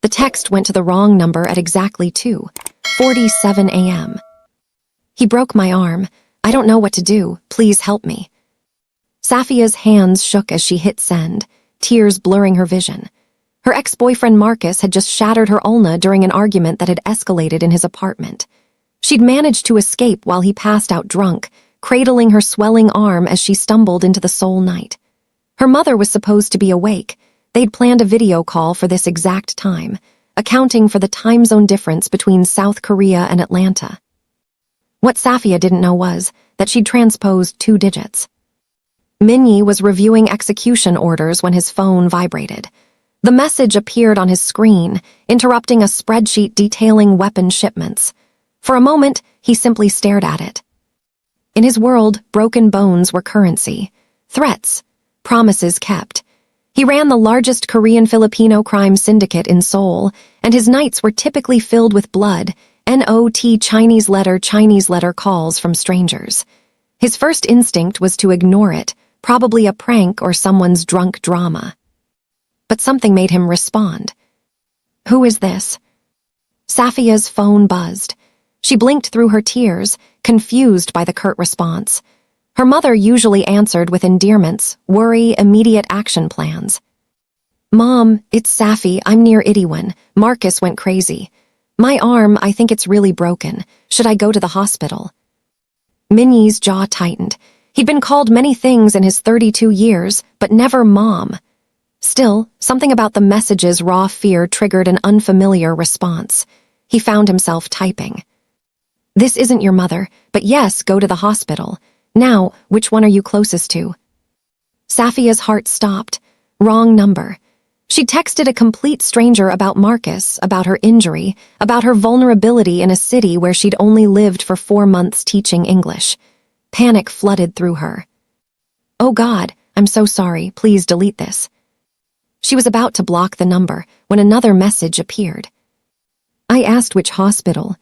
The text went to the wrong number at exactly 2:47 a.m. He broke my arm. I don't know what to do. Please help me. Safia's hands shook as she hit send, tears blurring her vision. Her ex-boyfriend Marcus had just shattered her ulna during an argument that had escalated in his apartment. She'd managed to escape while he passed out drunk, cradling her swelling arm as she stumbled into the Seoul night. Her mother was supposed to be awake. They'd planned a video call for this exact time, accounting for the time zone difference between South Korea and Atlanta. What Safia didn't know was that she'd transposed 2 digits. Minyi was reviewing execution orders when his phone vibrated. The message appeared on his screen, interrupting a spreadsheet detailing weapon shipments. For a moment, he simply stared at it. In his world, broken bones were currency. Threats, promises kept. He ran the largest Korean-Filipino crime syndicate in Seoul, and his nights were typically filled with blood, not Chinese letter calls from strangers. His first instinct was to ignore it, probably a prank or someone's drunk drama. But something made him respond. Who is this? Safia's phone buzzed. She blinked through her tears, confused by the curt response. Her mother usually answered with endearments, worry, immediate action plans. Mom, it's Safi, I'm near Itaewon. Marcus went crazy. My arm, I think it's really broken. Should I go to the hospital? Minyi's jaw tightened. He'd been called many things in his 32 years, but never Mom. Still, something about the message's raw fear triggered an unfamiliar response. He found himself typing. This isn't your mother, but yes, go to the hospital. Now, which one are you closest to? Safia's heart stopped. Wrong number. She texted a complete stranger about Marcus, about her injury, about her vulnerability in a city where she'd only lived for 4 months teaching English. Panic flooded through her. Oh God, I'm so sorry, please delete this. She was about to block the number when another message appeared. I asked which hospital.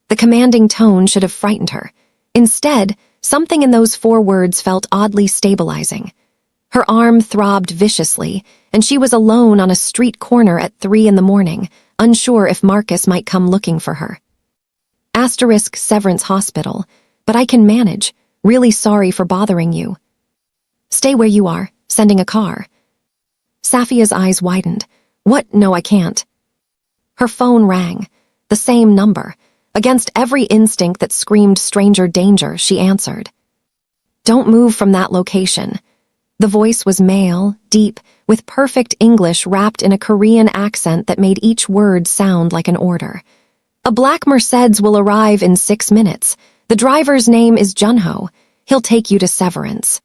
The commanding tone should have frightened her. Instead, something in those 4 words felt oddly stabilizing. Her arm throbbed viciously, and she was alone on a street corner at 3 a.m, unsure if Marcus might come looking for her. Asterisk Severance Hospital, but I can manage. Really sorry for bothering you. Stay where you are, sending a car. Safia's eyes widened. What? No, I can't. Her phone rang. The same number. Against every instinct that screamed stranger danger, she answered. Don't move from that location. The voice was male, deep, with perfect English wrapped in a Korean accent that made each word sound like an order. A black Mercedes will arrive in 6 minutes. The driver's name is Junho. He'll take you to Severance.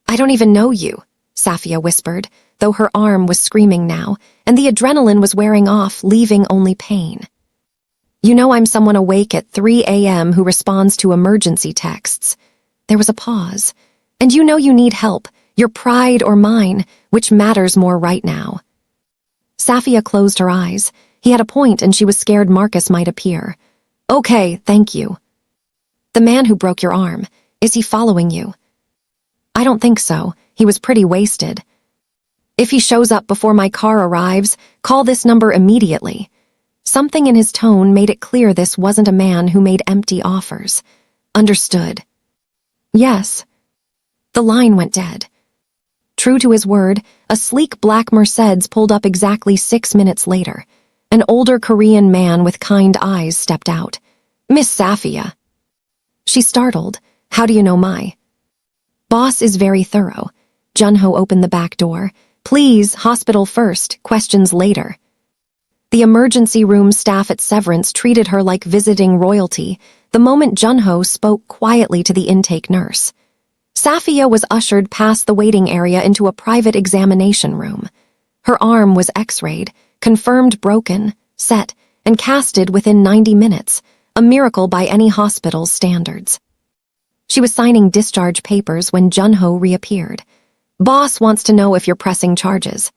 I don't even know you, Safia whispered, though her arm was screaming now, and the adrenaline was wearing off, leaving only pain. You know I'm someone awake at 3 a.m. who responds to emergency texts. There was a pause. And you know you need help, your pride or mine, which matters more right now. Safia closed her eyes. He had a point and she was scared Marcus might appear. Okay, thank you. The man who broke your arm, is he following you? I don't think so. He was pretty wasted. If he shows up before my car arrives, call this number immediately. Something in his tone made it clear this wasn't a man who made empty offers. Understood. Yes. The line went dead. True to his word, a sleek black Mercedes pulled up exactly 6 minutes later. An older Korean man with kind eyes stepped out. Miss Safia. She startled. How do you know my? Boss is very thorough. Junho opened the back door. Please, hospital first, questions later. The emergency room staff at Severance treated her like visiting royalty the moment Junho spoke quietly to the intake nurse. Safia was ushered past the waiting area into a private examination room. Her arm was x-rayed, confirmed broken, set, and casted within 90 minutes, a miracle by any hospital's standards. She was signing discharge papers when Junho reappeared. Boss wants to know if you're pressing charges.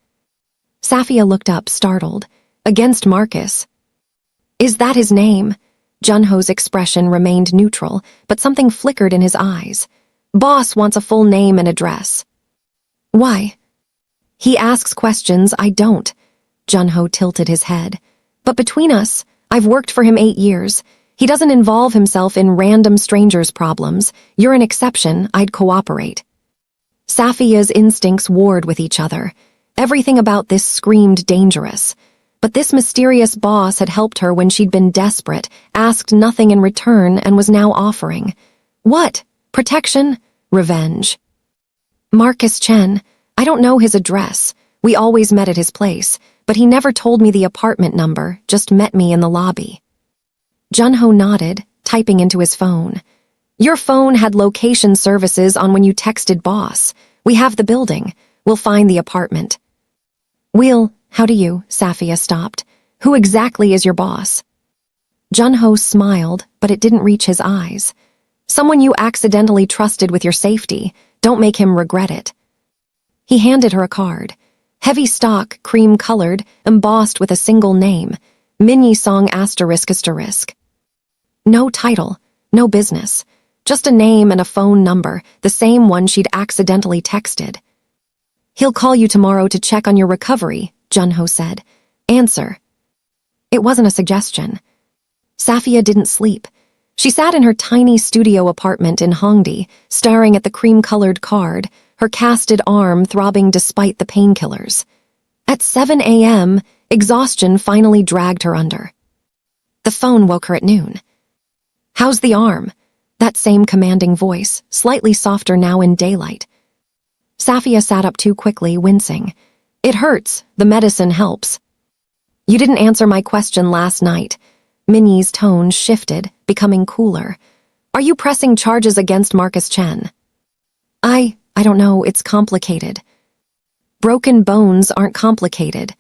Safia looked up, startled. Against Marcus. Is that his name? Junho's expression remained neutral, but something flickered in his eyes. Boss wants a full name and address. Why? He asks questions I don't. Junho tilted his head. But between us, I've worked for him 8 years. He doesn't involve himself in random strangers' problems. You're an exception. I'd cooperate. Safia's instincts warred with each other. Everything about this screamed dangerous. But this mysterious boss had helped her when she'd been desperate, asked nothing in return, and was now offering. What? Protection? Revenge. Marcus Chen. I don't know his address. We always met at his place, but he never told me the apartment number, just met me in the lobby. Junho nodded, typing into his phone. Your phone had location services on when you texted boss. We have the building. We'll find the apartment. How do you? Safia stopped. Who exactly is your boss? Junho smiled, but it didn't reach his eyes. Someone you accidentally trusted with your safety. Don't make him regret it. He handed her a card. Heavy stock, cream-colored, embossed with a single name. Minyi Song ****. No title, no business. Just a name and a phone number, the same one she'd accidentally texted. He'll call you tomorrow to check on your recovery, Junho said. Answer. It wasn't a suggestion. Safia didn't sleep. She sat in her tiny studio apartment in Hongdae, staring at the cream-colored card, her casted arm throbbing despite the painkillers. At 7 a.m., exhaustion finally dragged her under. The phone woke her at noon. How's the arm? That same commanding voice, slightly softer now in daylight. Safia sat up too quickly, wincing. It hurts. The medicine helps. You didn't answer my question last night. Minyi's tone shifted, becoming cooler. Are you pressing charges against Marcus Chen? I don't know, it's complicated. Broken bones aren't complicated.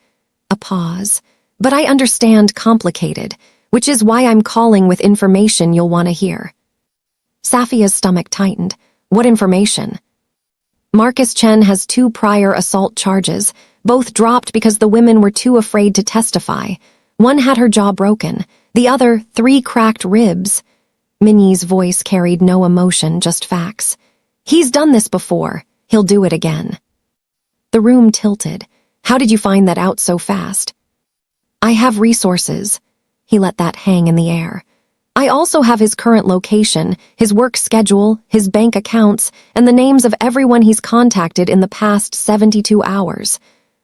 A pause. But I understand complicated, which is why I'm calling with information you'll want to hear. Safia's stomach tightened. What information? Marcus Chen has 2 prior assault charges, both dropped because the women were too afraid to testify. One had her jaw broken, the other 3 cracked ribs. Minyi's voice carried no emotion, just facts. He's done this before. He'll do it again. The room tilted. How did you find that out so fast? I have resources. He let that hang in the air. I also have his current location, his work schedule, his bank accounts, and the names of everyone he's contacted in the past 72 hours.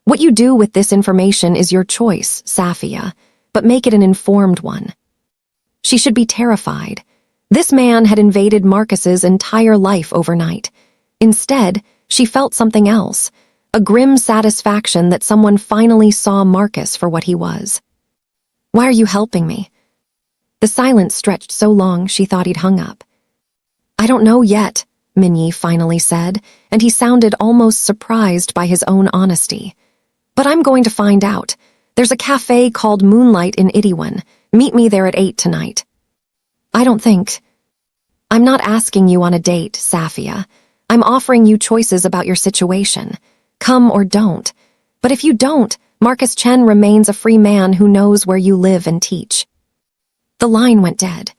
What you do with this information is your choice, Safia, but make it an informed one. She should be terrified. This man had invaded Marcus's entire life overnight. Instead, she felt something else, a grim satisfaction that someone finally saw Marcus for what he was. Why are you helping me? The silence stretched so long she thought he'd hung up. I don't know yet, Minyi finally said, and he sounded almost surprised by his own honesty. But I'm going to find out. There's a cafe called Moonlight in Itaewon. Meet me there at 8 tonight. I'm not asking you on a date, Safia. I'm offering you choices about your situation. Come or don't. But if you don't, Marcus Chen remains a free man who knows where you live and teach. The line went dead.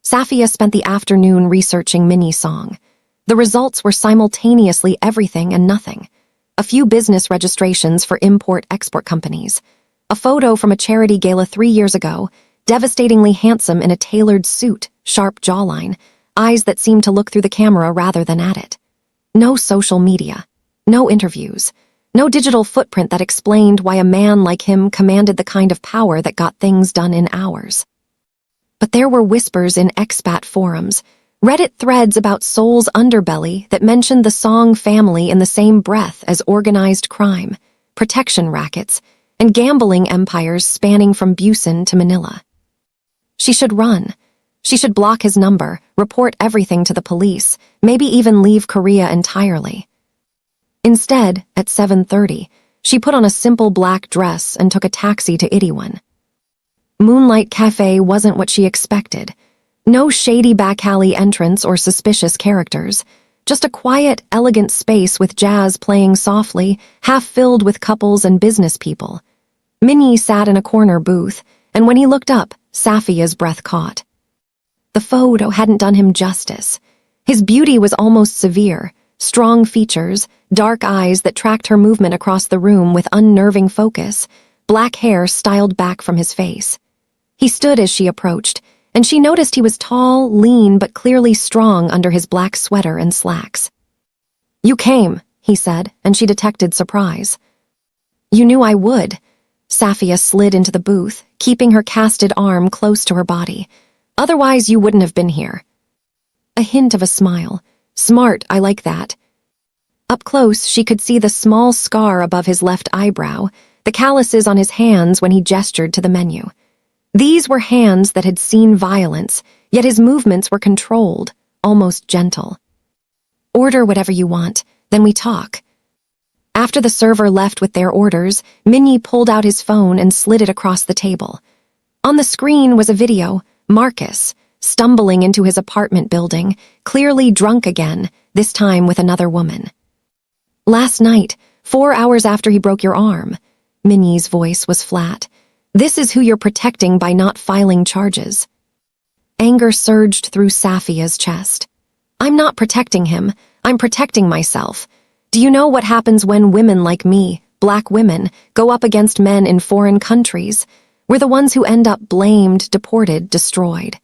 Safia spent the afternoon researching Minyi Song. The results were simultaneously everything and nothing. A few business registrations for import-export companies. A photo from a charity gala 3 years ago, devastatingly handsome in a tailored suit, sharp jawline, eyes that seemed to look through the camera rather than at it. No social media. No interviews. No digital footprint that explained why a man like him commanded the kind of power that got things done in hours. But there were whispers in expat forums, Reddit threads about Seoul's underbelly that mentioned the Song family in the same breath as organized crime, protection rackets, and gambling empires spanning from Busan to Manila. She should run. She should block his number, report everything to the police, maybe even leave Korea entirely. Instead, at 7:30, she put on a simple black dress and took a taxi to Itaewon. Moonlight Cafe wasn't what she expected. No shady back alley entrance or suspicious characters. Just a quiet, elegant space with jazz playing softly, half filled with couples and business people. Minyi sat in a corner booth, and when he looked up, Safia's breath caught. The photo hadn't done him justice. His beauty was almost severe, strong features, dark eyes that tracked her movement across the room with unnerving focus, black hair styled back from his face. He stood as she approached, and she noticed he was tall, lean, but clearly strong under his black sweater and slacks. "You came," he said, and she detected surprise. "You knew I would." Safia slid into the booth, keeping her casted arm close to her body. "Otherwise, you wouldn't have been here." A hint of a smile. "Smart, I like that." Up close, she could see the small scar above his left eyebrow, the calluses on his hands when he gestured to the menu. These were hands that had seen violence, yet his movements were controlled, almost gentle. "Order whatever you want, then we talk." After the server left with their orders, Minnie pulled out his phone and slid it across the table. On the screen was a video, Marcus, stumbling into his apartment building, clearly drunk again, this time with another woman. "Last night, 4 hours after he broke your arm." Minnie's voice was flat. "This is who you're protecting by not filing charges." Anger surged through Safia's chest. "I'm not protecting him. I'm protecting myself. Do you know what happens when women like me, black women, go up against men in foreign countries? We're the ones who end up blamed, deported, destroyed.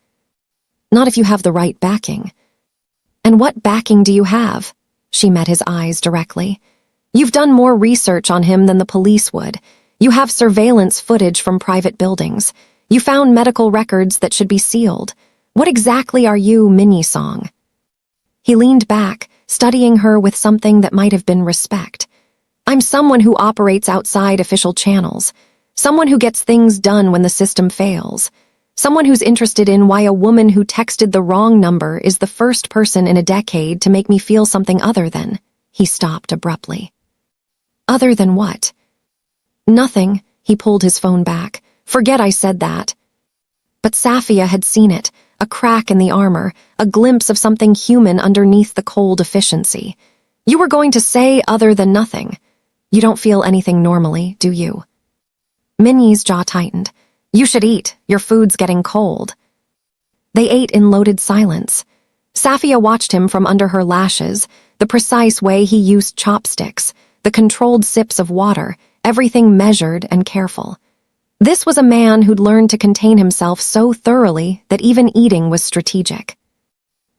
Not if you have the right backing." "And what backing do you have?" She met his eyes directly. "You've done more research on him than the police would. You have surveillance footage from private buildings. You found medical records that should be sealed. What exactly are you, Minnie Song?" He leaned back, studying her with something that might have been respect. "I'm someone who operates outside official channels. Someone who gets things done when the system fails. Someone who's interested in why a woman who texted the wrong number is the first person in a decade to make me feel something other than." He stopped abruptly. "Other than what?" "Nothing." He pulled his phone back. "Forget I said that." But Safia had seen it, a crack in the armor, a glimpse of something human underneath the cold efficiency. "You were going to say other than nothing. You don't feel anything normally, do you?" Minnie's jaw tightened. "You should eat. Your food's getting cold." They ate in loaded silence. Safia watched him from under her lashes, the precise way he used chopsticks, the controlled sips of water, everything measured and careful. This was a man who'd learned to contain himself so thoroughly that even eating was strategic.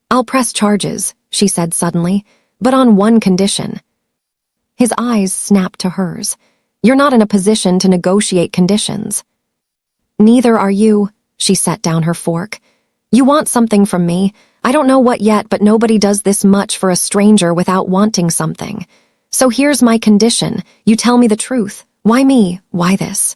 "I'll press charges," she said suddenly, "but on one condition." His eyes snapped to hers. "You're not in a position to negotiate conditions." "Neither are you." She set down her fork. "You want something from me. I don't know what yet, but nobody does this much for a stranger without wanting something. So here's my condition. You tell me the truth. Why me? Why this?"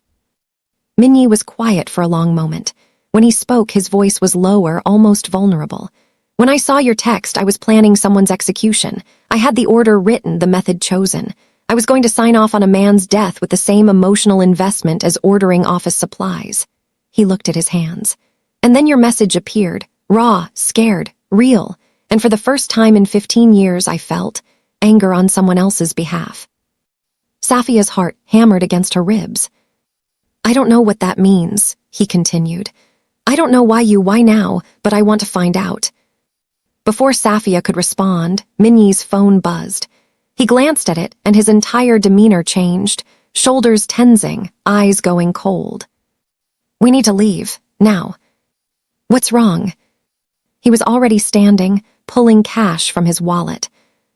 Minnie was quiet for a long moment. When he spoke, his voice was lower, almost vulnerable. "When I saw your text, I was planning someone's execution. I had the order written, the method chosen. I was going to sign off on a man's death with the same emotional investment as ordering office supplies." He looked at his hands. "And then your message appeared, raw, scared, real, and for the first time in 15 years I felt anger on someone else's behalf." Safia's heart hammered against her ribs. "I don't know what that means," he continued. "I don't know why now, but I want to find out." Before Safia could respond, Minnie's phone buzzed. He glanced at it, and his entire demeanor changed, shoulders tensing, eyes going cold. "We need to leave, now." "What's wrong?" He was already standing, pulling cash from his wallet.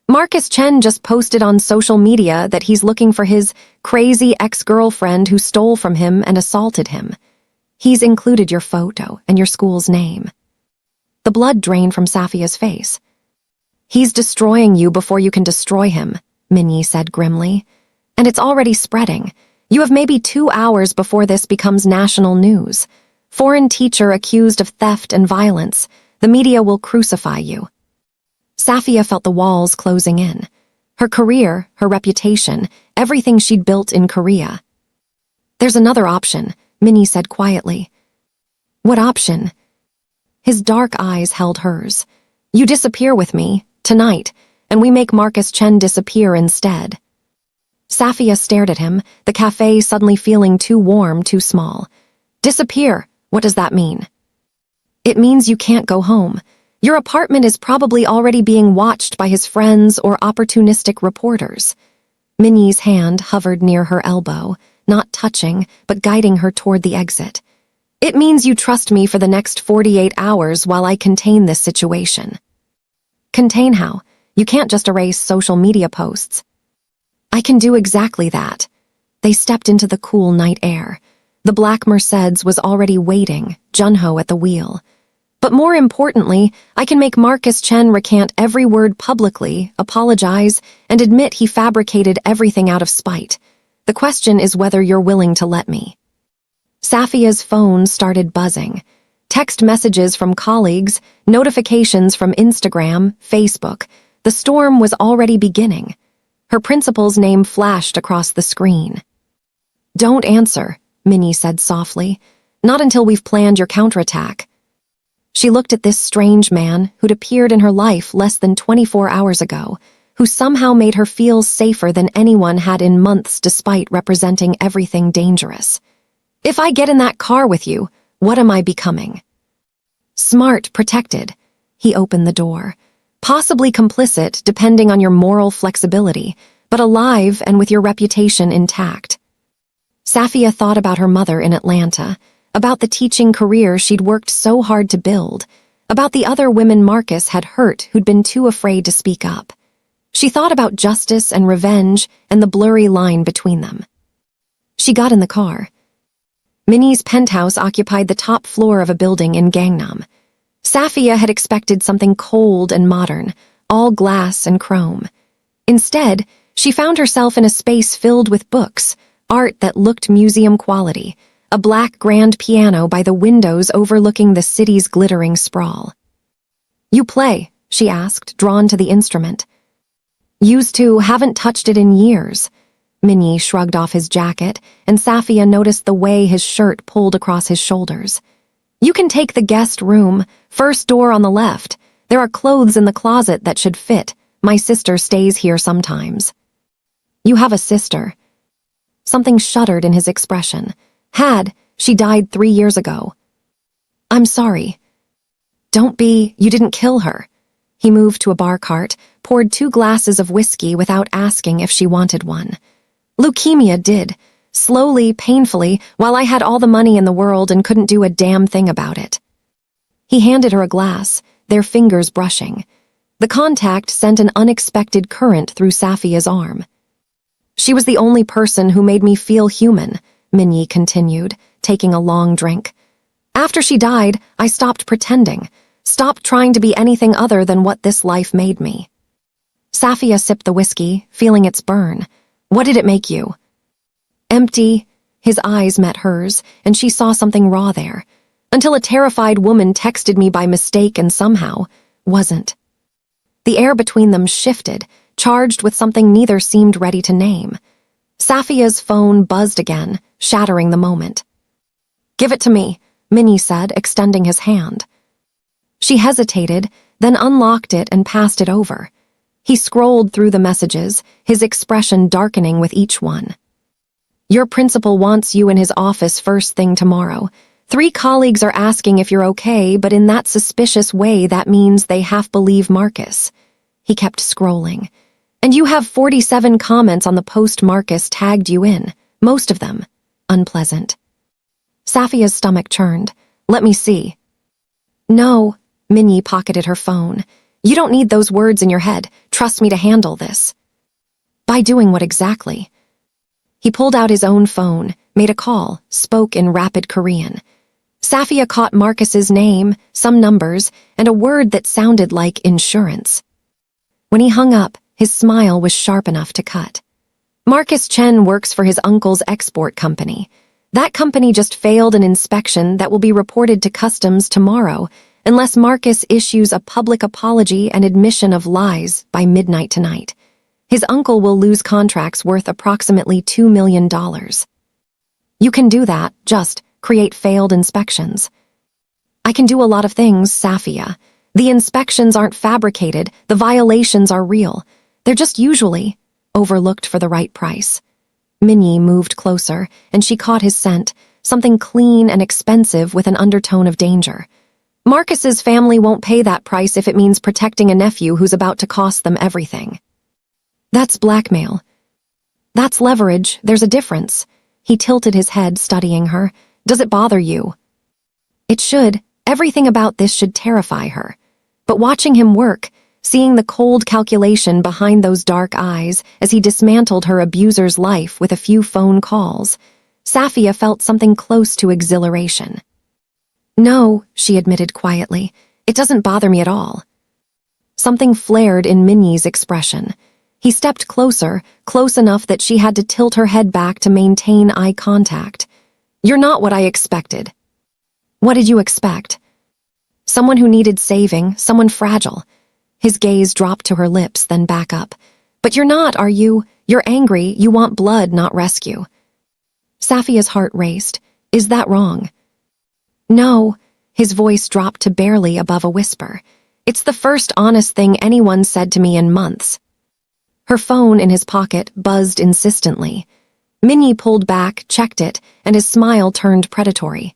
"Marcus Chen just posted on social media that he's looking for his crazy ex-girlfriend who stole from him and assaulted him. He's included your photo and your school's name." The blood drained from Safia's face. "He's destroying you before you can destroy him," Minnie said grimly. "And it's already spreading. You have maybe 2 hours before this becomes national news. Foreign teacher accused of theft and violence. The media will crucify you." Safia felt the walls closing in. Her career, her reputation, everything she'd built in Korea. "There's another option," Minnie said quietly. "What option?" His dark eyes held hers. "You disappear with me, tonight, and we make Marcus Chen disappear instead." Safia stared at him, the cafe suddenly feeling too warm, too small. "Disappear? What does that mean?" "It means you can't go home. Your apartment is probably already being watched by his friends or opportunistic reporters." Minnie's hand hovered near her elbow, not touching, but guiding her toward the exit. "It means you trust me for the next 48 hours while I contain this situation." "Contain how? You can't just erase social media posts." "I can do exactly that." They stepped into the cool night air. The black Mercedes was already waiting, Junho at the wheel. "But more importantly, I can make Marcus Chen recant every word publicly, apologize, and admit he fabricated everything out of spite. The question is whether you're willing to let me." Safia's phone started buzzing. Text messages from colleagues, notifications from Instagram, Facebook. The storm was already beginning. Her principal's name flashed across the screen. "Don't answer," Minnie said softly. "Not until we've planned your counterattack." She looked at this strange man who'd appeared in her life less than 24 hours ago, who somehow made her feel safer than anyone had in months despite representing everything dangerous. "If I get in that car with you, what am I becoming?" "Smart, protected." He opened the door. "Possibly complicit, depending on your moral flexibility, but alive and with your reputation intact." Safia thought about her mother in Atlanta, about the teaching career she'd worked so hard to build, about the other women Marcus had hurt who'd been too afraid to speak up. She thought about justice and revenge and the blurry line between them. She got in the car. Minnie's penthouse occupied the top floor of a building in Gangnam. Safia had expected something cold and modern, all glass and chrome. Instead, she found herself in a space filled with books, art that looked museum quality, a black grand piano by the windows overlooking the city's glittering sprawl. "You play?" she asked, drawn to the instrument. "Used to, haven't touched it in years." Minnie shrugged off his jacket, and Safia noticed the way his shirt pulled across his shoulders. "You can take the guest room, first door on the left. There are clothes in the closet that should fit. My sister stays here sometimes." "You have a sister." Something shuddered in his expression. She died 3 years ago." "I'm sorry." "Don't be, you didn't kill her." He moved to a bar cart, poured 2 glasses of whiskey without asking if she wanted one. "Leukemia did. Slowly, painfully, while I had all the money in the world and couldn't do a damn thing about it." He handed her a glass, their fingers brushing. The contact sent an unexpected current through Safia's arm. "She was the only person who made me feel human," Minnie continued, taking a long drink. "After she died, I stopped pretending, stopped trying to be anything other than what this life made me." Safia sipped the whiskey, feeling its burn. "What did it make you?" "Empty." His eyes met hers, and she saw something raw there. "Until a terrified woman texted me by mistake and somehow wasn't." The air between them shifted, charged with something neither seemed ready to name. Safia's phone buzzed again, shattering the moment. "Give it to me," Minnie said, extending his hand. She hesitated, then unlocked it and passed it over. He scrolled through the messages, his expression darkening with each one. "Your principal wants you in his office first thing tomorrow. 3 colleagues are asking if you're okay, but in that suspicious way that means they half believe Marcus." He kept scrolling. "And you have 47 comments on the post Marcus tagged you in, most of them unpleasant." Safia's stomach churned. "Let me see." "No." Minnie pocketed her phone. "You don't need those words in your head. Trust me to handle this." "By doing what exactly?" He pulled out his own phone, made a call, spoke in rapid Korean. Safia caught Marcus's name, some numbers, and a word that sounded like insurance. When he hung up, his smile was sharp enough to cut. "Marcus Chen works for his uncle's export company. That company just failed an inspection that will be reported to customs tomorrow unless Marcus issues a public apology and admission of lies by midnight tonight. His uncle will lose contracts worth approximately $2 million. You can do that, just create failed inspections." "I can do a lot of things, Safia. The inspections aren't fabricated, the violations are real. They're just usually overlooked for the right price." Minnie moved closer, and she caught his scent, something clean and expensive with an undertone of danger. "Marcus's family won't pay that price if it means protecting a nephew who's about to cost them everything." "That's blackmail." "That's leverage, there's a difference." He tilted his head, studying her. Does it bother you? It should. Everything about this should terrify her. But watching him work, seeing the cold calculation behind those dark eyes as he dismantled her abuser's life with a few phone calls, Safia felt something close to exhilaration. No, she admitted quietly. It doesn't bother me at all. Something flared in Minnie's expression. He stepped closer, close enough that she had to tilt her head back to maintain eye contact. You're not what I expected. What did you expect? Someone who needed saving, someone fragile. His gaze dropped to her lips, then back up. But you're not, are you? You're angry, you want blood, not rescue. Safia's heart raced. Is that wrong? No. His voice dropped to barely above a whisper. It's the first honest thing anyone said to me in months. Her phone in his pocket buzzed insistently. Minnie pulled back, checked it, and his smile turned predatory.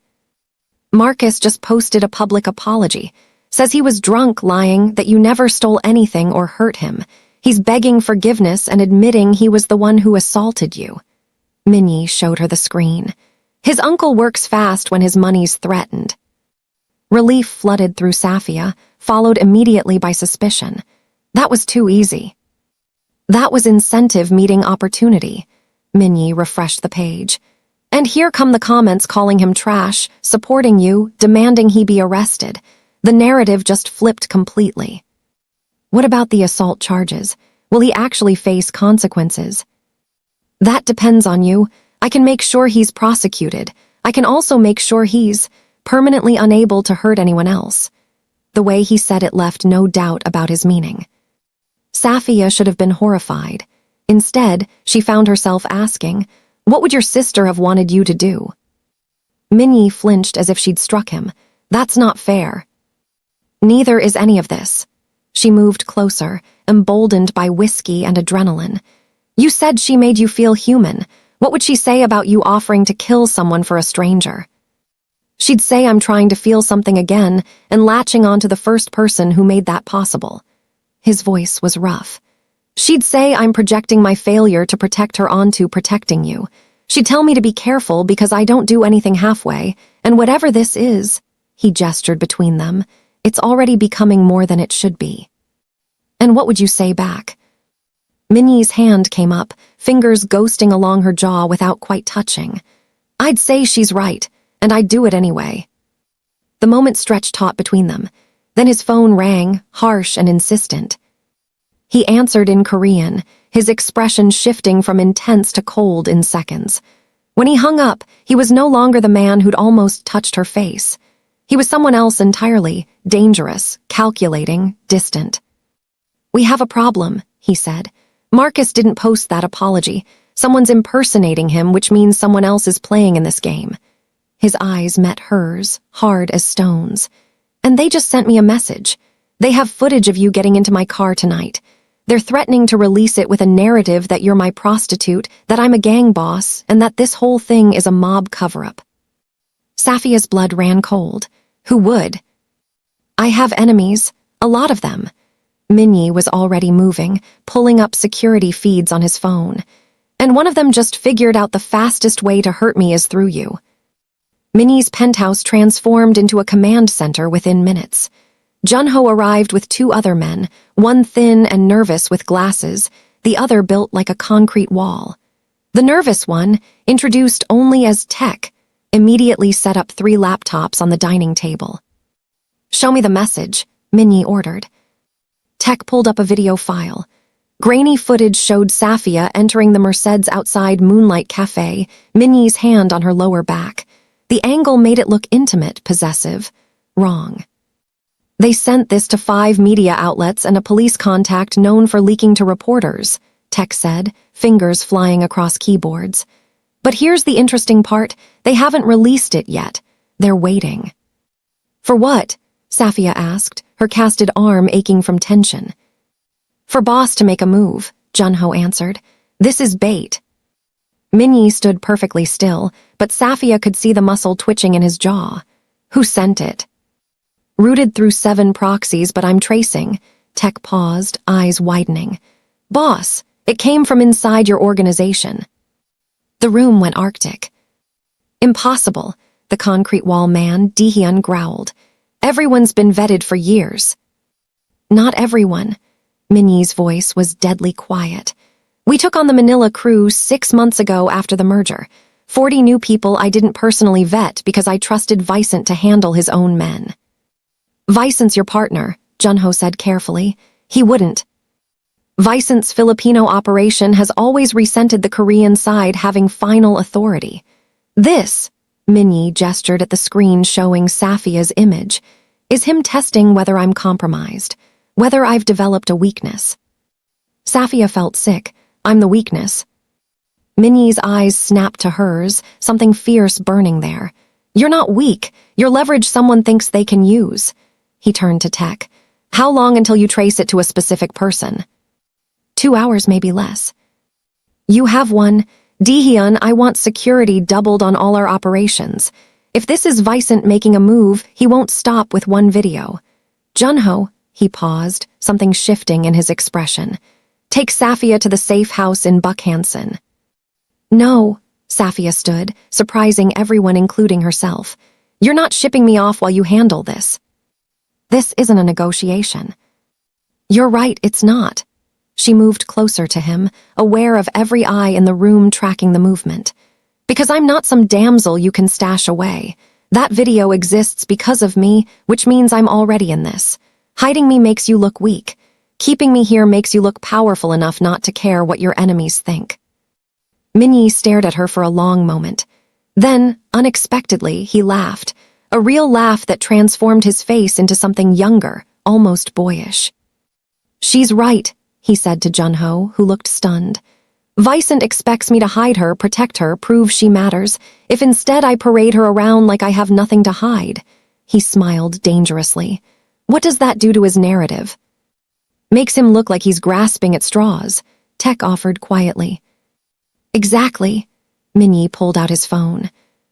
Marcus just posted a public apology. Says he was drunk, lying, that you never stole anything or hurt him. He's begging forgiveness and admitting he was the one who assaulted you. Minnie showed her the screen. His uncle works fast when his money's threatened. Relief flooded through Safia, followed immediately by suspicion. That was too easy. That was incentive meeting opportunity. Minnie refreshed the page. And here come the comments calling him trash, supporting you, demanding he be arrested. The narrative just flipped completely. What about the assault charges? Will he actually face consequences? That depends on you. I can make sure he's prosecuted. I can also make sure he's permanently unable to hurt anyone else. The way he said it left no doubt about his meaning. Safia should have been horrified. Instead, she found herself asking, what would your sister have wanted you to do? Minnie flinched as if she'd struck him. That's not fair. Neither is any of this. She moved closer, emboldened by whiskey and adrenaline. You said she made you feel human. What would she say about you offering to kill someone for a stranger? She'd say I'm trying to feel something again and latching onto the first person who made that possible. His voice was rough. She'd say I'm projecting my failure to protect her onto protecting you. She'd tell me to be careful because I don't do anything halfway, and whatever this is, he gestured between them, it's already becoming more than it should be. And what would you say back? Minnie's hand came up, fingers ghosting along her jaw without quite touching. I'd say she's right, and I'd do it anyway. The moment stretched taut between them. Then his phone rang, harsh and insistent. He answered in Korean, his expression shifting from intense to cold in seconds. When he hung up, he was no longer the man who'd almost touched her face. He was someone else entirely, dangerous, calculating, distant. We have a problem, he said. Marcus didn't post that apology. Someone's impersonating him, which means someone else is playing in this game. His eyes met hers, hard as stones. And they just sent me a message. They have footage of you getting into my car tonight. They're threatening to release it with a narrative that you're my prostitute, that I'm a gang boss, and that this whole thing is a mob cover-up. Safia's blood ran cold. Who would? I have enemies, a lot of them. Minnie was already moving, pulling up security feeds on his phone. And one of them just figured out the fastest way to hurt me is through you. Minnie's penthouse transformed into a command center within minutes. Junho arrived with 2 other men, one thin and nervous with glasses, the other built like a concrete wall. The nervous one, introduced only as Tech, immediately set up 3 laptops on the dining table. Show me the message, Minnie ordered. Tech pulled up a video file. Grainy footage showed Safia entering the Merced's outside Moonlight Cafe, Minnie's hand on her lower back. The angle made it look intimate, possessive. Wrong. They sent this to 5 media outlets and a police contact known for leaking to reporters, Tech said, fingers flying across keyboards. But here's the interesting part. They haven't released it yet. They're waiting. For what? Safia asked, her casted arm aching from tension. For Boss to make a move, Junho answered. This is bait. Minnie stood perfectly still, but Safia could see the muscle twitching in his jaw. Who sent it? Routed through 7 proxies, but I'm tracing. Tech paused, eyes widening. Boss, it came from inside your organization. The room went arctic. Impossible, the concrete wall man, Dehyun, growled. Everyone's been vetted for years. Not everyone. Minnie's voice was deadly quiet. We took on the Manila crew 6 months ago after the merger. 40 new people I didn't personally vet because I trusted Vicent to handle his own men. Vicent's your partner, Junho said carefully. He wouldn't. Vicent's Filipino operation has always resented the Korean side having final authority. This, Minnie gestured at the screen showing Safia's image, is him testing whether I'm compromised, whether I've developed a weakness. Safia felt sick. I'm the weakness. Minnie's eyes snapped to hers, something fierce burning there. You're not weak. You're leverage someone thinks they can use. He turned to Tech. How long until you trace it to a specific person? 2 hours, maybe less. You have one. Dehyun, I want security doubled on all our operations. If this is Vicent making a move, he won't stop with one video. Junho, he paused, something shifting in his expression. Take Safia to the safe house in Buckhanson. No, Safia stood, surprising everyone including herself. You're not shipping me off while you handle this. This isn't a negotiation. You're right, it's not. She moved closer to him, aware of every eye in the room tracking the movement. Because I'm not some damsel you can stash away. That video exists because of me, which means I'm already in this. Hiding me makes you look weak. Keeping me here makes you look powerful enough not to care what your enemies think. Minnie stared at her for a long moment. Then, unexpectedly, he laughed. A real laugh that transformed his face into something younger, almost boyish. She's right, he said to Junho, who looked stunned. Vicent expects me to hide her, protect her, prove she matters, if instead I parade her around like I have nothing to hide. He smiled dangerously. What does that do to his narrative? Makes him look like he's grasping at straws, Tech offered quietly. Exactly. Minnie pulled out his phone.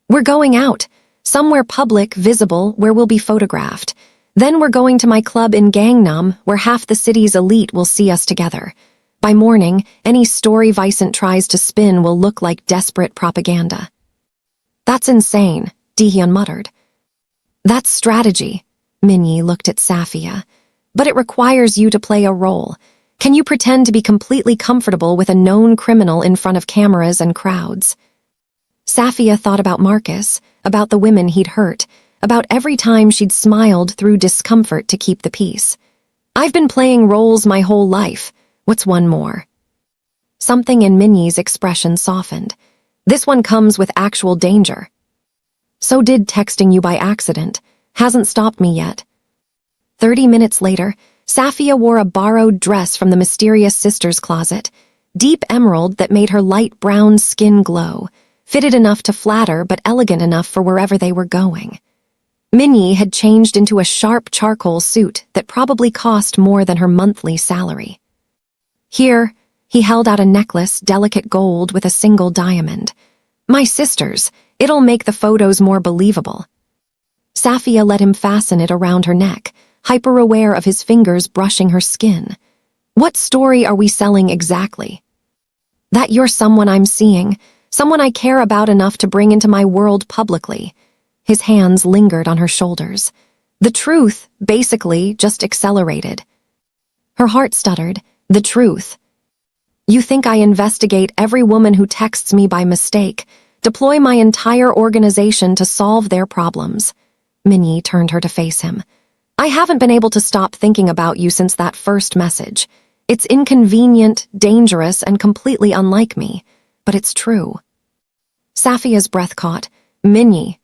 We're going out. Somewhere public, visible, where we'll be photographed. Then we're going to my club in Gangnam, where half the city's elite will see us together. By morning, any story Vicent tries to spin will look like desperate propaganda. That's insane, Dehyun muttered. That's strategy. Minnie looked at Safia. But it requires you to play a role. Can you pretend to be completely comfortable with a known criminal in front of cameras and crowds? Safia thought about Marcus, about the women he'd hurt, about every time she'd smiled through discomfort to keep the peace. I've been playing roles my whole life. What's one more? Something in Minnie's expression softened. This one comes with actual danger. So did texting you by accident. Hasn't stopped me yet. 30 minutes later, Safia wore a borrowed dress from the mysterious sister's closet, deep emerald that made her light brown skin glow, fitted enough to flatter but elegant enough for wherever they were going. Minnie had changed into a sharp charcoal suit that probably cost more than her monthly salary. Here, he held out a necklace, delicate gold with a single diamond. My sister's, it'll make the photos more believable. Safia let him fasten it around her neck, hyper-aware of his fingers brushing her skin. What story are we selling exactly? That you're someone I'm seeing, someone I care about enough to bring into my world publicly. His hands lingered on her shoulders. The truth, basically, just accelerated. Her heart stuttered. The truth. You think I investigate every woman who texts me by mistake, deploy my entire organization to solve their problems. Minnie turned her to face him. I haven't been able to stop thinking about you since that first message. It's inconvenient, dangerous, and completely unlike me. But it's true. Safia's breath caught. Minnie.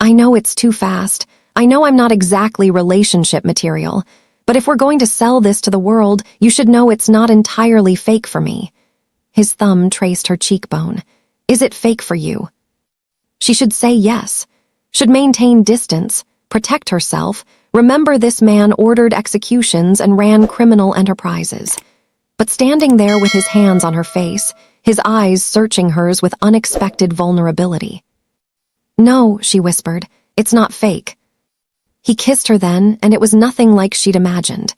I know it's too fast. I know I'm not exactly relationship material. But if we're going to sell this to the world, you should know it's not entirely fake for me. His thumb traced her cheekbone. Is it fake for you? She should say yes. Should maintain distance, protect herself. Remember, this man ordered executions and ran criminal enterprises. But standing there with his hands on her face, his eyes searching hers with unexpected vulnerability. No, she whispered, it's not fake. He kissed her then, and it was nothing like she'd imagined.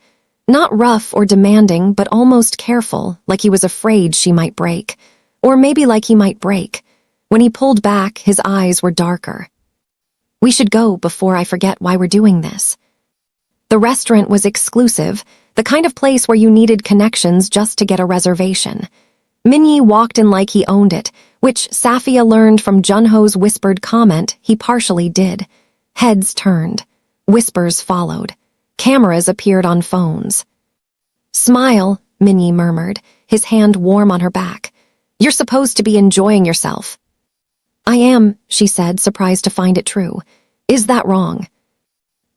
Not rough or demanding, but almost careful, like he was afraid she might break. or maybe like he might break. When he pulled back, his eyes were darker. We should go before I forget why we're doing this. The restaurant was exclusive, the kind of place where you needed connections just to get a reservation. Minyi walked in like he owned it, which Safia learned from Junho's whispered comment he partially did. Heads turned. Whispers followed. Cameras appeared on phones. "Smile," Minyi murmured, his hand warm on her back. "You're supposed to be enjoying yourself." "I am," she said, surprised to find it true. "Is that wrong?"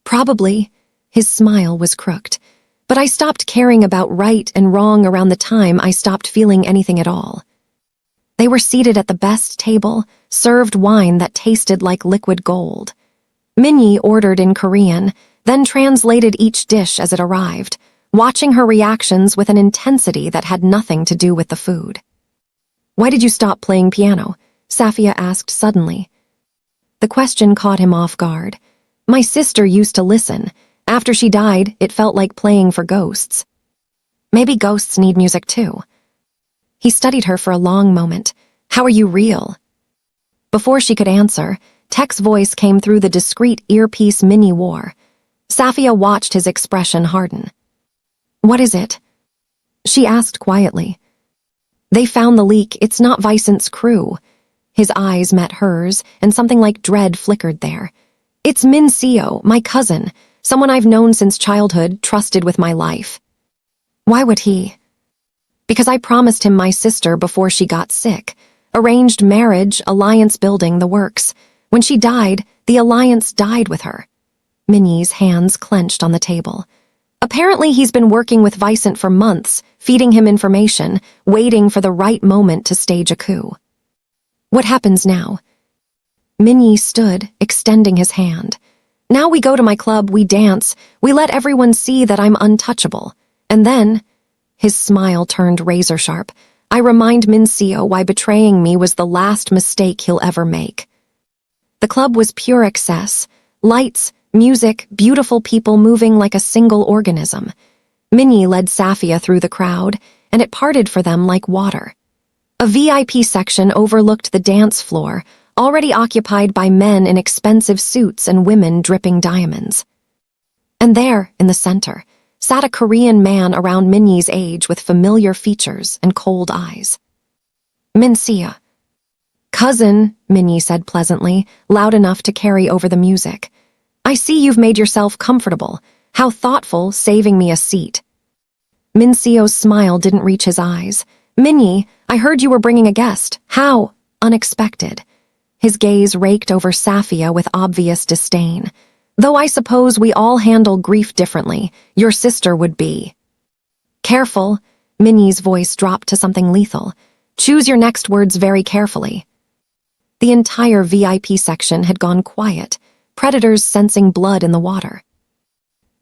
"Probably." His smile was crooked. "But I stopped caring about right and wrong around the time I stopped feeling anything at all." They were seated at the best table, served wine that tasted like liquid gold. Minyi ordered in Korean, then translated each dish as it arrived, watching her reactions with an intensity that had nothing to do with the food. "Why did you stop playing piano?" Safia asked suddenly. The question caught him off guard. "My sister used to listen. After she died, it felt like playing for ghosts." "Maybe ghosts need music too." He studied her for a long moment. "How are you real?" Before she could answer, Tech's voice came through the discreet earpiece Minnie wore. Safia watched his expression harden. "What is it?" she asked quietly. "They found the leak. It's not Vicent's crew." His eyes met hers, and something like dread flickered there. "It's Min Seo, my cousin, someone I've known since childhood, trusted with my life." "Why would he?" "Because I promised him my sister before she got sick. Arranged marriage, alliance building, the works. When she died, the alliance died with her." Minnie's hands clenched on the table. "Apparently he's been working with Vicent for months, feeding him information, waiting for the right moment to stage a coup." "What happens now?" Minnie stood, extending his hand. "Now we go to my club, we dance, we let everyone see that I'm untouchable. And then," his smile turned razor-sharp, "I remind Min Seo why betraying me was the last mistake he'll ever make." The club was pure excess. Lights, music, beautiful people moving like a single organism. Minnie led Safia through the crowd, and it parted for them like water. A VIP section overlooked the dance floor, already occupied by men in expensive suits and women dripping diamonds. And there, in the center, sat a Korean man around Minnie's age with familiar features and cold eyes. "Min Seo." "Cousin," Minnie said pleasantly, loud enough to carry over the music. "I see you've made yourself comfortable. How thoughtful, saving me a seat." Min Seo's smile didn't reach his eyes. "Minnie, I heard you were bringing a guest. How unexpected." His gaze raked over Safia with obvious disdain. "Though I suppose we all handle grief differently, your sister would be." "Careful," Minnie's voice dropped to something lethal. "Choose your next words very carefully." The entire VIP section had gone quiet, predators sensing blood in the water.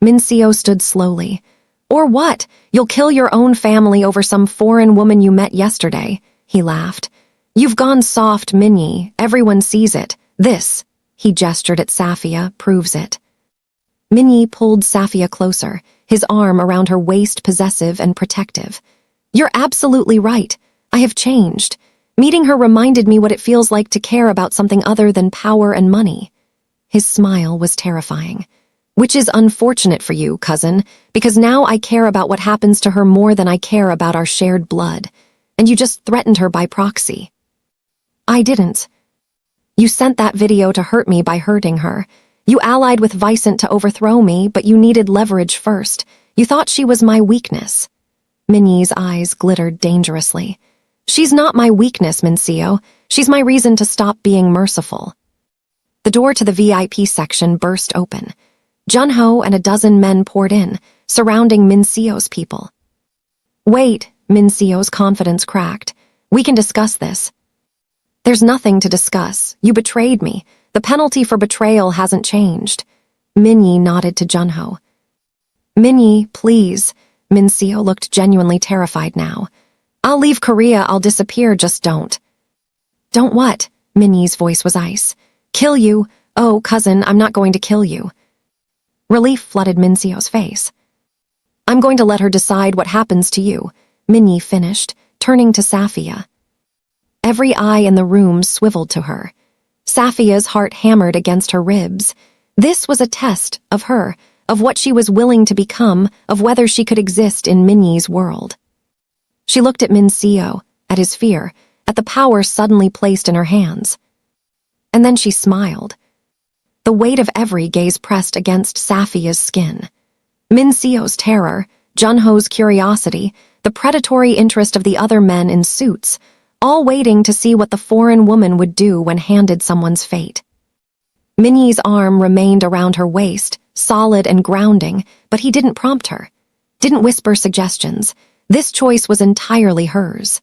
Min Seo stood slowly. "Or what? You'll kill your own family over some foreign woman you met yesterday," he laughed. "You've gone soft, Minnie. Everyone sees it. This," he gestured at Safia, "proves it." Minnie pulled Safia closer, his arm around her waist, possessive and protective. "You're absolutely right. I have changed. Meeting her reminded me what it feels like to care about something other than power and money." His smile was terrifying. "Which is unfortunate for you, cousin, because now I care about what happens to her more than I care about our shared blood. And you just threatened her by proxy." "I didn't. You sent that video to hurt me by hurting her. You allied with Vicent to overthrow me, but you needed leverage first. You thought she was my weakness." Minnie's eyes glittered dangerously. "She's not my weakness, Min Seo. She's my reason to stop being merciful." The door to the VIP section burst open. Junho and a dozen men poured in, surrounding Min Seo's people. "Wait," Min Seo's confidence cracked. "We can discuss this." "There's nothing to discuss. You betrayed me. The penalty for betrayal hasn't changed." Minnie nodded to Junho. "Minnie, please." Min Seo looked genuinely terrified now. "I'll leave Korea, I'll disappear, just don't." "Don't what?" Minnie's voice was ice. "Kill you. Oh, cousin, I'm not going to kill you." Relief flooded Min Seo's face. "I'm going to let her decide what happens to you," Minnie finished, turning to Safia. Every eye in the room swiveled to her. Safia's heart hammered against her ribs. This was a test of her, of what she was willing to become, of whether she could exist in Minnie's world. She looked at Mincio, at his fear, at the power suddenly placed in her hands. And then she smiled. The weight of every gaze pressed against Safia's skin. Mincio's terror, Junho's curiosity, the predatory interest of the other men in suits, all waiting to see what the foreign woman would do when handed someone's fate. Minnie's arm remained around her waist, solid and grounding, but he didn't prompt her, didn't whisper suggestions. This choice was entirely hers.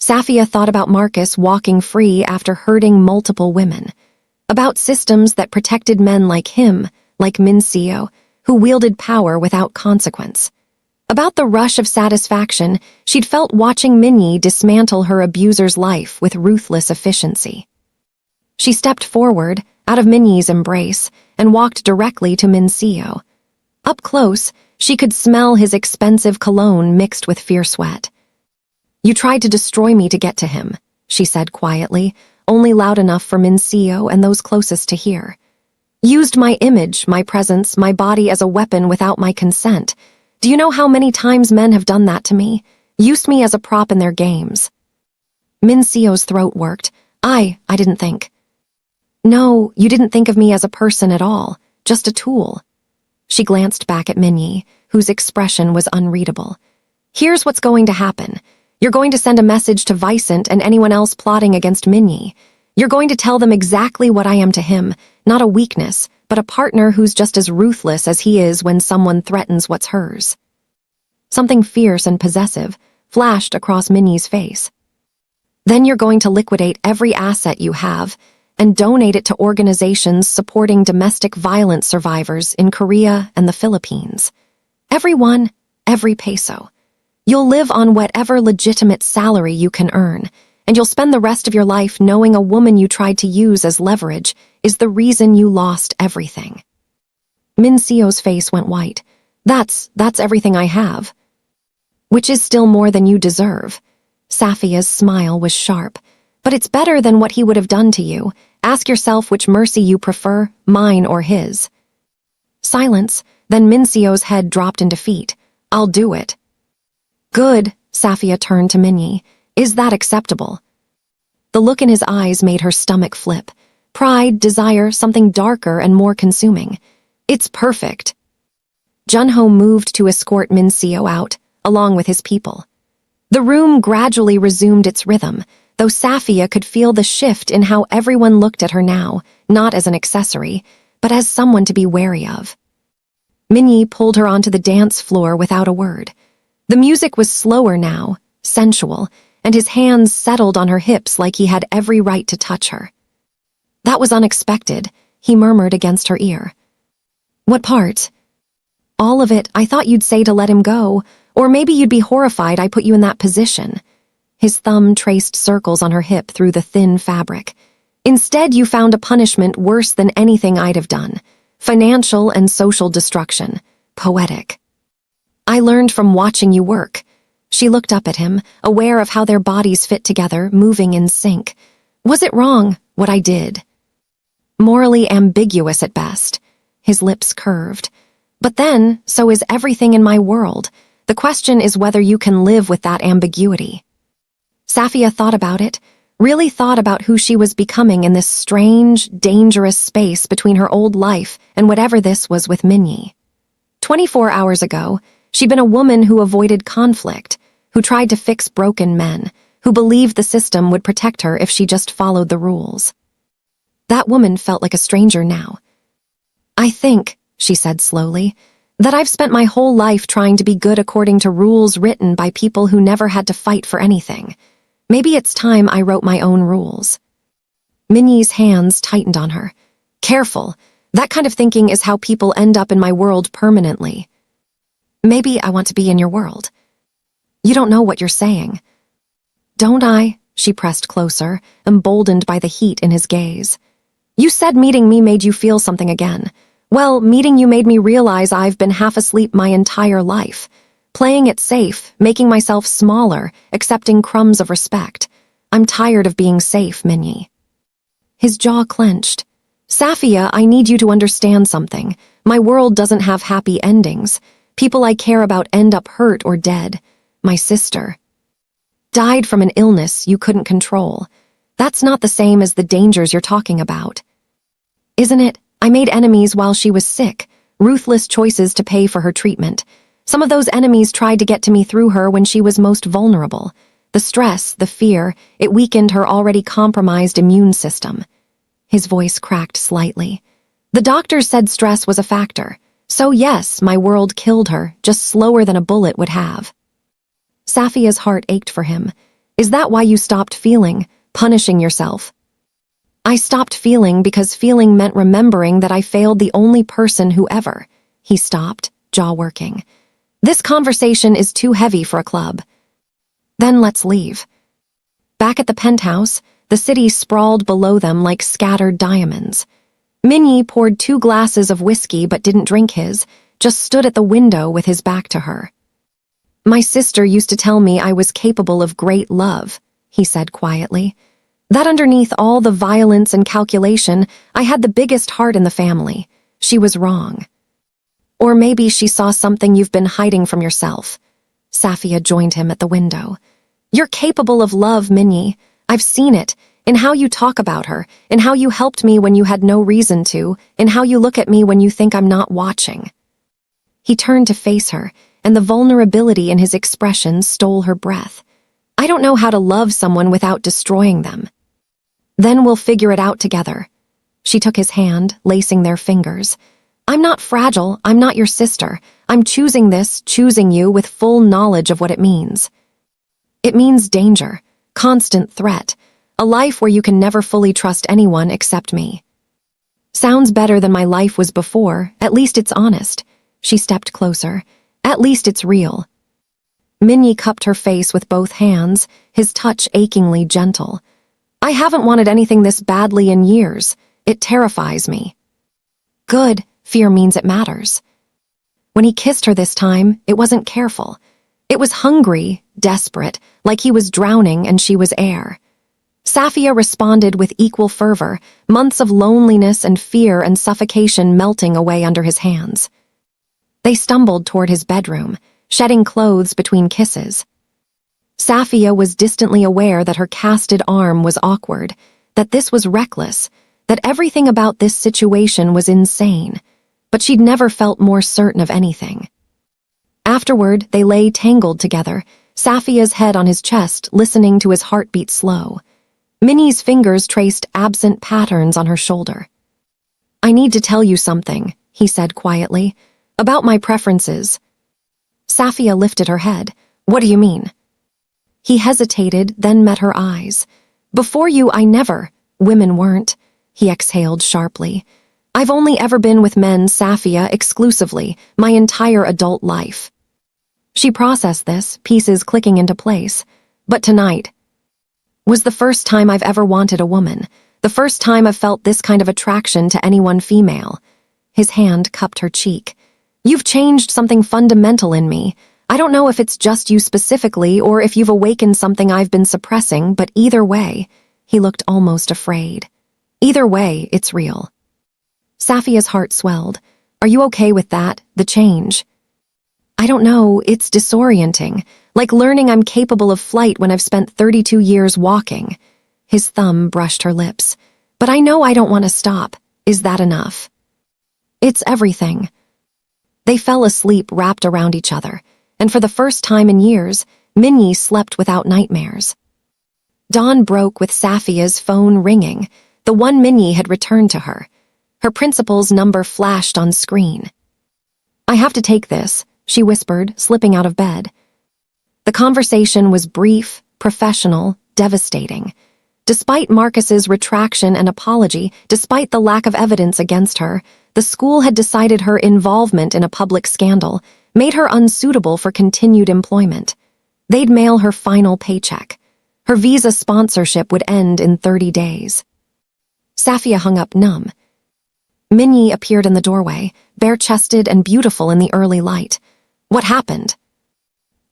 Safia thought about Marcus walking free after hurting multiple women, about systems that protected men like him, like Mincio, who wielded power without consequence. About the rush of satisfaction she'd felt watching Minnie dismantle her abuser's life with ruthless efficiency. She stepped forward, out of Minnie's embrace, and walked directly to Mincio. Up close, she could smell his expensive cologne mixed with fierce sweat. "You tried to destroy me to get to him," she said quietly, only loud enough for Mincio and those closest to hear. "Used my image, my presence, my body as a weapon without my consent. Do you know how many times men have done that to me? Used me as a prop in their games." Mincio's throat worked. I didn't think. "No, you didn't think of me as a person at all, just a tool." She glanced back at Minnie, whose expression was unreadable. "Here's what's going to happen. You're going to send a message to Vicent and anyone else plotting against Minnie. You're going to tell them exactly what I am to him, not a weakness, but a partner who's just as ruthless as he is when someone threatens what's hers." Something fierce and possessive flashed across Minnie's face. "Then you're going to liquidate every asset you have and donate it to organizations supporting domestic violence survivors in Korea and the Philippines. Everyone, every peso. You'll live on whatever legitimate salary you can earn, and you'll spend the rest of your life knowing a woman you tried to use as leverage is the reason you lost everything." Mincio's face went white. That's everything I have." "Which is still more than you deserve." Safia's smile was sharp. "But it's better than what he would have done to you. Ask yourself which mercy you prefer, mine or his." Silence, then Mincio's head dropped in defeat. "I'll do it." "Good," Safia turned to Minnie. "Is that acceptable?" The look in his eyes made her stomach flip. Pride, desire, something darker and more consuming. "It's perfect." Junho moved to escort Mincio out, along with his people. The room gradually resumed its rhythm, though Safia could feel the shift in how everyone looked at her now, not as an accessory, but as someone to be wary of. Minnie pulled her onto the dance floor without a word. The music was slower now, sensual, and his hands settled on her hips like he had every right to touch her. "That was unexpected," he murmured against her ear. "What part?" "All of it. I thought you'd say to let him go, or maybe you'd be horrified I put you in that position." His thumb traced circles on her hip through the thin fabric. "Instead, you found a punishment worse than anything I'd have done. Financial and social destruction. Poetic." "I learned from watching you work." She looked up at him, aware of how their bodies fit together, moving in sync. "Was it wrong, what I did?" "Morally ambiguous at best." His lips curved. "But then, so is everything in my world. The question is whether you can live with that ambiguity." Safia thought about it, really thought about who she was becoming in this strange, dangerous space between her old life and whatever this was with Minnie. 24 hours ago, she'd been a woman who avoided conflict, who tried to fix broken men, who believed the system would protect her if she just followed the rules. That woman felt like a stranger now. "I think," she said slowly, "that I've spent my whole life trying to be good according to rules written by people who never had to fight for anything. Maybe it's time I wrote my own rules." Minnie's hands tightened on her. "Careful. That kind of thinking is how people end up in my world permanently." "Maybe I want to be in your world." "You don't know what you're saying." "Don't I?" She pressed closer, emboldened by the heat in his gaze. "You said meeting me made you feel something again. Well, meeting you made me realize I've been half asleep my entire life. Playing it safe, making myself smaller, accepting crumbs of respect. I'm tired of being safe, Minnie. His jaw clenched. Safia, I need you to understand something. My world doesn't have happy endings. People I care about end up hurt or dead. My sister died from an illness you couldn't control. That's not the same as the dangers you're talking about. Isn't it? I made enemies while she was sick, ruthless choices to pay for her treatment. Some of those enemies tried to get to me through her when she was most vulnerable. The stress, the fear, it weakened her already compromised immune system. His voice cracked slightly. The doctors said stress was a factor. So yes, my world killed her, just slower than a bullet would have. Safia's heart ached for him. Is that why you stopped feeling, punishing yourself? I stopped feeling because feeling meant remembering that I failed the only person who ever. He stopped, jaw working. This conversation is too heavy for a club. Then let's leave. Back at the penthouse, the city sprawled below them like scattered diamonds. Minnie poured 2 glasses of whiskey but didn't drink his, just stood at the window with his back to her. My sister used to tell me I was capable of great love, he said quietly. That underneath all the violence and calculation, I had the biggest heart in the family. She was wrong. Or maybe she saw something you've been hiding from yourself. Safia joined him at the window. You're capable of love, Minnie. I've seen it, in how you talk about her, in how you helped me when you had no reason to, in how you look at me when you think I'm not watching. He turned to face her, and the vulnerability in his expression stole her breath. I don't know how to love someone without destroying them. Then we'll figure it out together. She took his hand, lacing their fingers. I'm not fragile, I'm not your sister. I'm choosing this, choosing you with full knowledge of what it means. It means danger, constant threat, a life where you can never fully trust anyone except me. Sounds better than my life was before, at least it's honest. She stepped closer. At least it's real. Minnie cupped her face with both hands, his touch achingly gentle. I haven't wanted anything this badly in years. It terrifies me. Good, fear means it matters. When he kissed her this time, it wasn't careful. It was hungry, desperate, like he was drowning and she was air. Safia responded with equal fervor, months of loneliness and fear and suffocation melting away under his hands. They stumbled toward his bedroom, shedding clothes between kisses. Safia was distantly aware that her casted arm was awkward, that this was reckless, that everything about this situation was insane, but she'd never felt more certain of anything. Afterward, they lay tangled together, Safia's head on his chest, listening to his heartbeat slow. Minnie's fingers traced absent patterns on her shoulder. I need to tell you something, he said quietly, about my preferences. Safia lifted her head. What do you mean? He hesitated, then met her eyes. Before you, I never. Women weren't. He exhaled sharply. I've only ever been with men, Safia, exclusively, my entire adult life. She processed this, pieces clicking into place. But tonight was the first time I've ever wanted a woman, the first time I've felt this kind of attraction to anyone female. His hand cupped her cheek. You've changed something fundamental in me. I don't know if it's just you specifically or if you've awakened something I've been suppressing, but either way, he looked almost afraid. Either way, it's real. Safia's heart swelled. Are you okay with that, the change? I don't know, it's disorienting, like learning I'm capable of flight when I've spent 32 years walking. His thumb brushed her lips. But I know I don't want to stop. Is that enough? It's everything. They fell asleep wrapped around each other, and for the first time in years, Minnie slept without nightmares. Dawn broke with Safia's phone ringing, the one Minnie had returned to her. Her principal's number flashed on screen. I have to take this, she whispered, slipping out of bed. The conversation was brief, professional, devastating. Despite Marcus's retraction and apology, despite the lack of evidence against her, the school had decided her involvement in a public scandal made her unsuitable for continued employment. They'd mail her final paycheck. Her visa sponsorship would end in 30 days. Safia hung up numb. Minnie appeared in the doorway, bare-chested and beautiful in the early light. What happened?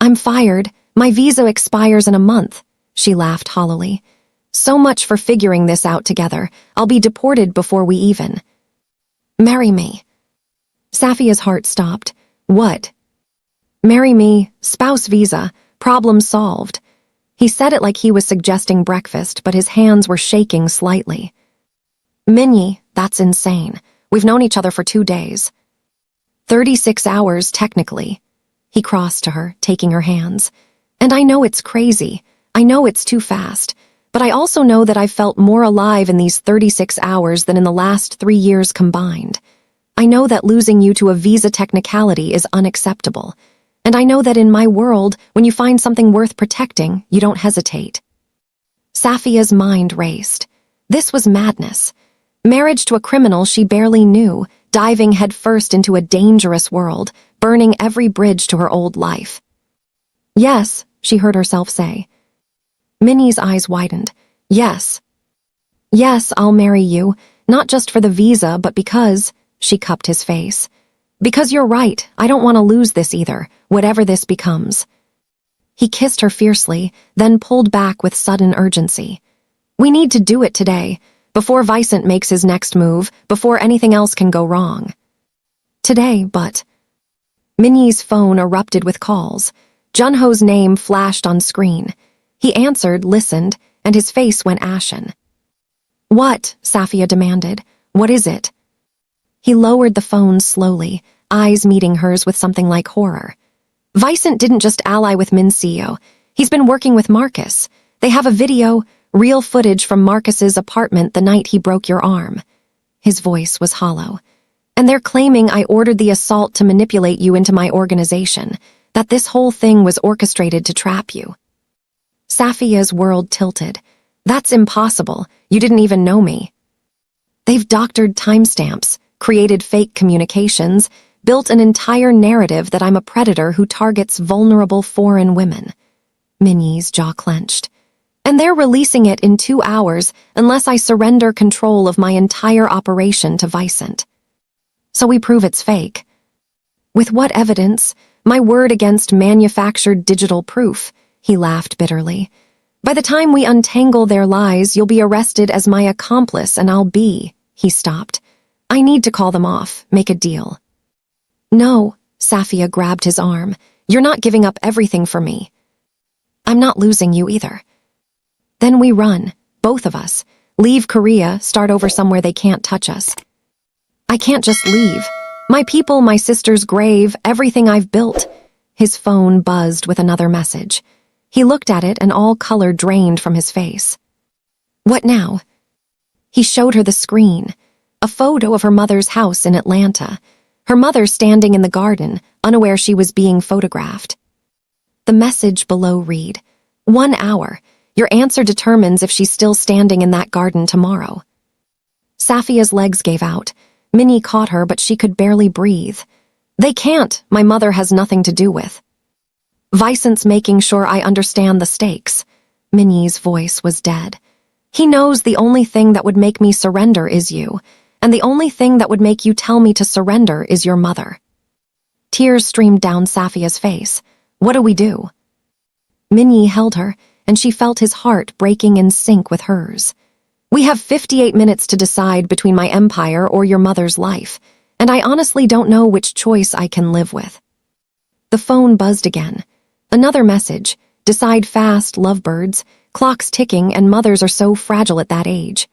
I'm fired. My visa expires in a month. she laughed hollowly. So much for figuring this out together. I'll be deported before we even. Marry me. Safia's heart stopped. What? Marry me, spouse visa, problem solved. He said it like he was suggesting breakfast, but his hands were shaking slightly. Minnie, that's insane. We've known each other for 2 days. 36 hours, technically. He crossed to her, taking her hands. And I know it's crazy. I know it's too fast. But I also know that I've felt more alive in these 36 hours than in the last 3 years combined. I know that losing you to a visa technicality is unacceptable. And I know that in my world, when you find something worth protecting, you don't hesitate. Safia's mind raced. This was madness. Marriage to a criminal she barely knew, diving headfirst into a dangerous world, burning every bridge to her old life. Yes, she heard herself say. Minnie's eyes widened. Yes. Yes, I'll marry you, not just for the visa, but because, she cupped his face. Because you're right, I don't want to lose this either, whatever this becomes. He kissed her fiercely, then pulled back with sudden urgency. We need to do it today, before Vicent makes his next move, before anything else can go wrong. Today, but... Minnie's phone erupted with calls. Junho's name flashed on screen. He answered, listened, and his face went ashen. What? Safia demanded. What is it? He lowered the phone slowly, eyes meeting hers with something like horror. Vicent didn't just ally with Mincio. He's been working with Marcus. They have a video, real footage from Marcus's apartment the night he broke your arm. His voice was hollow. And they're claiming I ordered the assault to manipulate you into my organization, that this whole thing was orchestrated to trap you. Safia's world tilted. That's impossible. You didn't even know me. They've doctored timestamps, created fake communications, built an entire narrative that I'm a predator who targets vulnerable foreign women. Minnie's jaw clenched. And they're releasing it in 2 hours unless I surrender control of my entire operation to Vicent. So we prove it's fake. With what evidence? My word against manufactured digital proof, he laughed bitterly. By the time we untangle their lies, you'll be arrested as my accomplice and I'll be... He stopped. I need to call them off, make a deal. No, Safia grabbed his arm. You're not giving up everything for me. I'm not losing you either. Then we run, both of us. Leave Korea, start over somewhere they can't touch us. I can't just leave. My people, my sister's grave, everything I've built. His phone buzzed with another message. He looked at it and all color drained from his face. What now? He showed her the screen. A photo of her mother's house in Atlanta. Her mother standing in the garden, unaware she was being photographed. The message below read, 1 hour. Your answer determines if she's still standing in that garden tomorrow. Safia's legs gave out. Minnie caught her, but she could barely breathe. They can't. My mother has nothing to do with. Vicent's making sure I understand the stakes. Minnie's voice was dead. He knows the only thing that would make me surrender is you, and the only thing that would make you tell me to surrender is your mother. Tears streamed down Safia's face. What do we do? Minnie held her, and she felt his heart breaking in sync with hers. We have 58 minutes to decide between my empire or your mother's life, and I honestly don't know which choice I can live with. The phone buzzed again. Another message. Decide fast, lovebirds. Clock's ticking and mothers are so fragile at that age.